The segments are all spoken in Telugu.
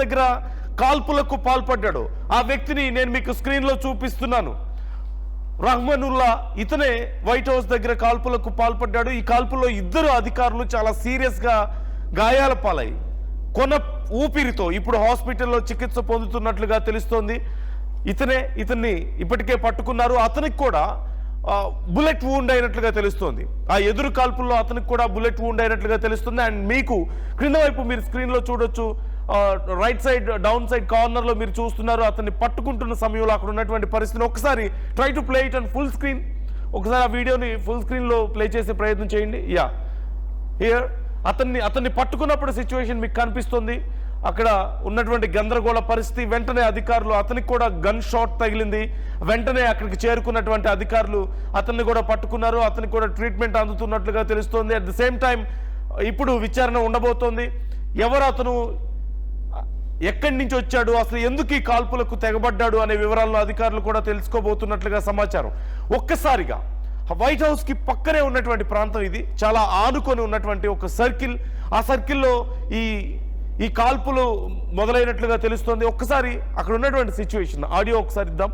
దగ్గర కాల్పులకు పాల్పడ్డాడు. ఆ వ్యక్తిని నేను మీకు స్క్రీన్లో చూపిస్తున్నాను. రహ్మానుల్లా, ఇతనే వైట్ హౌస్ దగ్గర కాల్పులకు పాల్పడ్డాడు. ఈ కాల్పుల్లో ఇద్దరు అధికారులు చాలా సీరియస్గా గాయాల పాలయ్యి కొన ఊపిరితో ఇప్పుడు హాస్పిటల్లో చికిత్స పొందుతున్నట్లుగా తెలుస్తోంది. ఇతన్ని ఇప్పటికే పట్టుకున్నారు. అతనికి కూడా బుల్లెట్ వూండ్ అయినట్లుగా తెలుస్తోంది. ఆ ఎదురు కాల్పుల్లో అతనికి కూడా బుల్లెట్ వూండ్ అయినట్లుగా తెలుస్తుంది. అండ్ మీకు క్రింద వైపు మీరు స్క్రీన్లో చూడొచ్చు, రైట్ సైడ్ డౌన్ సైడ్ కార్నర్లో మీరు చూస్తున్నారు. అతన్ని పట్టుకుంటున్న సమయంలో అక్కడ ఉన్నటువంటి పరిస్థితిని ఒకసారి try to play it on full screen. ఒకసారి ఆ వీడియోని ఫుల్ స్క్రీన్లో ప్లే చేసే ప్రయత్నం చేయండి. యా, హియర్ అతన్ని పట్టుకున్నప్పుడు సిచ్యువేషన్ మీకు కనిపిస్తుంది. అక్కడ ఉన్నటువంటి గందరగోళ పరిస్థితి. వెంటనే అధికారులు, అతనికి కూడా గన్ షాట్ తగిలింది. వెంటనే అక్కడికి చేరుకున్నటువంటి అధికారులు అతన్ని కూడా పట్టుకున్నారు. అతనికి కూడా ట్రీట్మెంట్ అందుతున్నట్లుగా తెలుస్తోంది. అట్ ద సేమ్ టైం ఇప్పుడు విచారణ ఉండబోతోంది. ఎవరు అతను, ఎక్కడి నుంచి వచ్చాడు, అసలు ఎందుకు ఈ కాల్పులకు తెగబడ్డాడు అనే వివరాలను అధికారులు కూడా తెలుసుకోబోతున్నట్లుగా సమాచారం. ఒక్కసారిగా వైట్ హౌస్ కి పక్కనే ఉన్నటువంటి ప్రాంతం ఇది, చాలా ఆనుకొని ఉన్నటువంటి ఒక సర్కిల్. ఆ సర్కిల్లో ఈ కాల్పులు మొదలైనట్లుగా తెలుస్తోంది. ఒక్కసారి అక్కడ ఉన్నటువంటి సిచ్యువేషన్ ఆడియో ఒకసారి ఇద్దాం.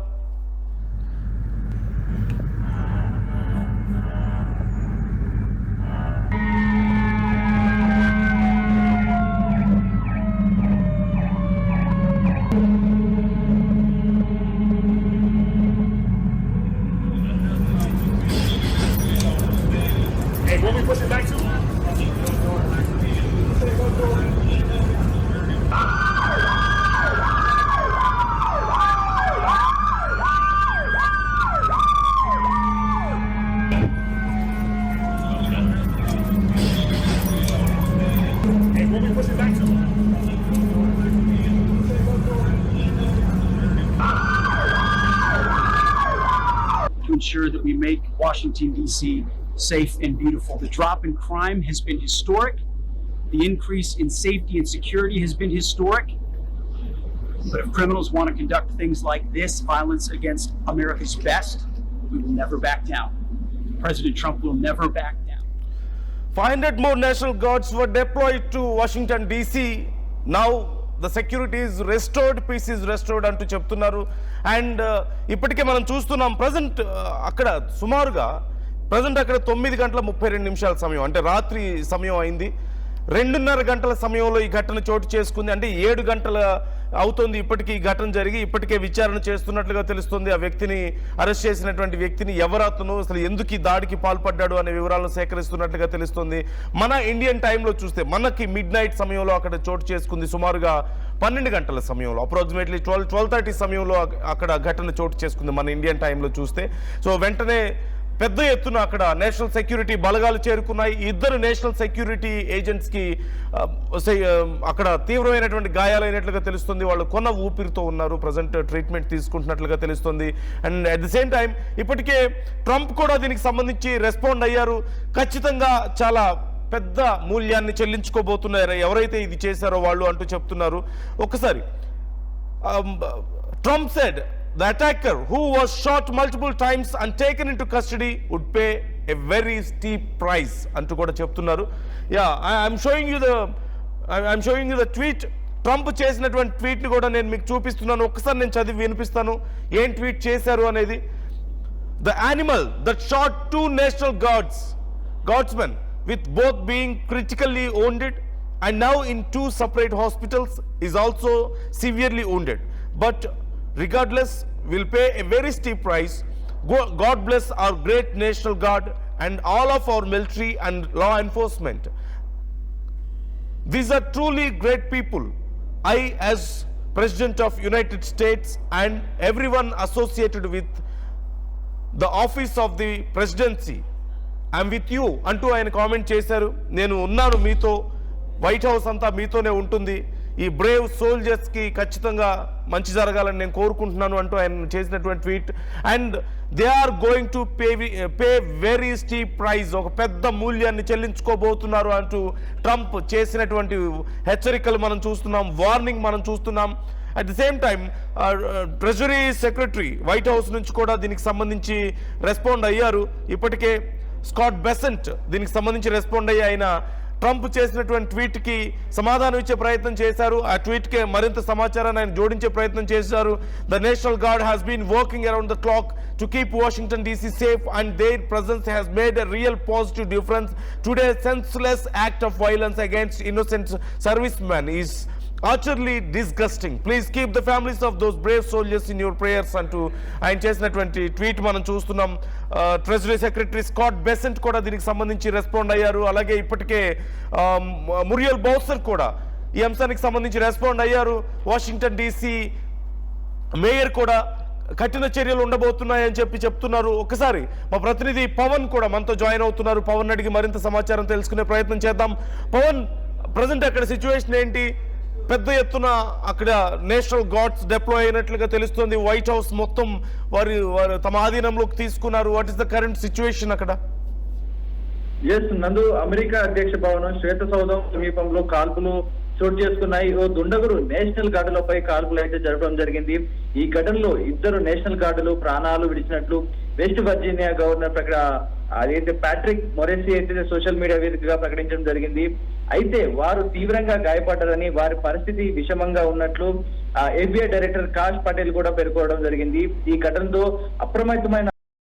Ensure that we make Washington, D.C. safe and beautiful. The drop in crime has been historic. The increase in safety and security has been historic. But if criminals want to conduct things like this, violence against America's best, we will never back down. President Trump will never back down. 500 more National Guards were deployed to Washington, D.C. Now the security is restored, peace is restored అంటూ చెప్తున్నారు. అండ్ ఇప్పటికే మనం చూస్తున్నాం ప్రజెంట్ అక్కడ సుమారుగా అక్కడ 9:32 సమయం, అంటే రాత్రి సమయం అయింది. 2:30 గంటల సమయంలో ఈ ఘటన చోటు చేసుకుంది. అంటే 7 గంటల అవుతుంది ఇప్పటికీ ఈ ఘటన జరిగి. ఇప్పటికే విచారణ చేస్తున్నట్లుగా తెలుస్తుంది. ఆ వ్యక్తిని, అరెస్ట్ చేసినటువంటి వ్యక్తిని, ఎవరతను, అసలు ఎందుకు ఈ దాడికి పాల్పడ్డాడు అనే వివరాలను సేకరిస్తున్నట్లుగా తెలుస్తుంది. మన ఇండియన్ టైంలో చూస్తే మనకి మిడ్ నైట్ సమయంలో అక్కడ చోటు చేసుకుంది. సుమారుగా 12 గంటల సమయంలో, అప్రాక్సిమేట్లీ 12:30 సమయంలో అక్కడ ఘటన చోటు చేసుకుంది మన ఇండియన్ టైంలో చూస్తే. సో వెంటనే పెద్ద ఎత్తున అక్కడ నేషనల్ సెక్యూరిటీ బలగాలు చేరుకున్నాయి. ఇద్దరు నేషనల్ సెక్యూరిటీ ఏజెంట్స్ కి అక్కడ తీవ్రమైనటువంటి గాయాలైనట్లుగా తెలుస్తుంది. వాళ్ళు కొన ఊపిరితో ఉన్నారు, ప్రజెంట్ ట్రీట్మెంట్ తీసుకుంటున్నట్లుగా తెలుస్తుంది. And at the same time ఇప్పటికే ట్రంప్ కూడా దీనికి సంబంధించి రెస్పాండ్ అయ్యారు. ఖచ్చితంగా చాలా పెద్ద మూల్యాన్ని చెల్లించుకోబోతున్నారు ఎవరైతే ఇది చేశారో వాళ్ళు అంటూ చెప్తున్నారు. ఒక్కసారి Trump said the attacker, who was shot multiple times and taken into custody, would pay a very steep price అంటూ కూడా చెప్తున్నారు. I'm showing you the tweet. Trump చేసినటువంటి ట్వీట్ ని కూడా నేను మీకు చూపిస్తున్నాను. ఒక్కసారి నేను చదివి వినిపిస్తాను ఏం ట్వీట్ చేశారు అనేది. The animal that shot 2 National Guardsmen with both being critically wounded and now in 2 separate hospitals is also severely wounded, but regardless will pay a very steep price. God bless our great National Guard and all of our military and law enforcement. These are truly great people. I, as President of United States, and everyone associated with the office of the presidency, I'm with you అంటూ ఆయన కామెంట్ చేశారు. నేను ఉన్నాను మీతో, వైట్ హౌస్ అంతా మీతోనే ఉంటుంది, ఈ బ్రేవ్ సోల్జర్స్ కి ఖచ్చితంగా మంచి జరగాలని నేను కోరుకుంటున్నాను అంటూ ఆయన చేసినటువంటి tweet. And they are going to pay very steep price, ఒక పెద్ద మూల్యాన్ని చెల్లించుకోబోతున్నారు అంటూ ట్రంప్ చేసినటువంటి హెచ్చరికలు మనం చూస్తున్నాం, వార్నింగ్ మనం చూస్తున్నాం. At the same time treasury secretary white house నుంచి కూడా దీనికి సంబంధించి రెస్పాండ్ అయ్యారు. ఇప్పటికే స్కాట్ బెసెంట్ దీనికి సంబంధించి రెస్పాండ్ అయ్యి ఆయన ట్రంప్ చేసినటువంటి ట్వీట్కి సమాధానం ఇచ్చే ప్రయత్నం చేశారు. ఆ ట్వీట్కి మరింత సమాచారాన్ని ఆయన జోడించే ప్రయత్నం చేశారు. The national guard has been working around the clock to keep Washington DC safe and their presence has made a real positive difference. Today's senseless act of violence against innocent servicemen is utterly disgusting. Please keep the families of those brave soldiers in your prayers అంటూ ఆయన చేసినటువంటి ట్వీట్ మనం చూస్తున్నాం. ట్రెజరీ సెక్రటరీ స్కాట్ బెసెంట్ కూడా దీనికి సంబంధించి రెస్పాండ్ అయ్యారు. అలాగే ఇప్పటికే మురియల్ బౌసర్ కూడా ఈ అంశానికి సంబంధించి రెస్పాండ్ అయ్యారు. వాషింగ్టన్ DC మేయర్ కూడా కఠిన చర్యలు ఉండబోతున్నాయని చెప్తున్నారు. ఒకసారి మా ప్రతినిధి పవన్ కూడా మనతో జాయిన్ అవుతున్నారు. పవన్ అడిగి మరింత సమాచారం తెలుసుకునే ప్రయత్నం చేద్దాం. పవన్, ప్రజెంట్ అక్కడ సిచ్యువేషన్ ఏంటి? పెద్ద ఎత్తున అక్కడ నేషనల్ గార్డ్స్ డిప్లాయ్ అయినట్లుగా తెలుస్తుంది. వైట్ హౌస్ మొత్తం వారు తమ ఆధీనంలోకి తీసుకున్నారు. What is the current situation అక్కడ? ఎస్ నందు, అమెరికా అధ్యక్ష భవనం శ్వేత సౌధం సమీపంలో కాల్పులు చోటు చేసుకున్నాయి. ఓ దుండగుడు నేషనల్ గార్డులపై కాల్పులు అయితే జరపడం జరిగింది. ఈ ఘటనలో 2 నేషనల్ గార్డులు ప్రాణాలు విడిచినట్లు వెస్ట్ వర్జీనియా గవర్నర్ అదైతే ప్యాట్రిక్ మొరెసి అయితే సోషల్ మీడియా వేదికగా ప్రకటించడం జరిగింది. అయితే వారు తీవ్రంగా గాయపడ్డారని, వారి పరిస్థితి విషమంగా ఉన్నట్లు FBI డైరెక్టర్ కాష్ పటేల్ కూడా పేర్కొనడం జరిగింది. ఈ ఘటనతో అప్రమత్తమైన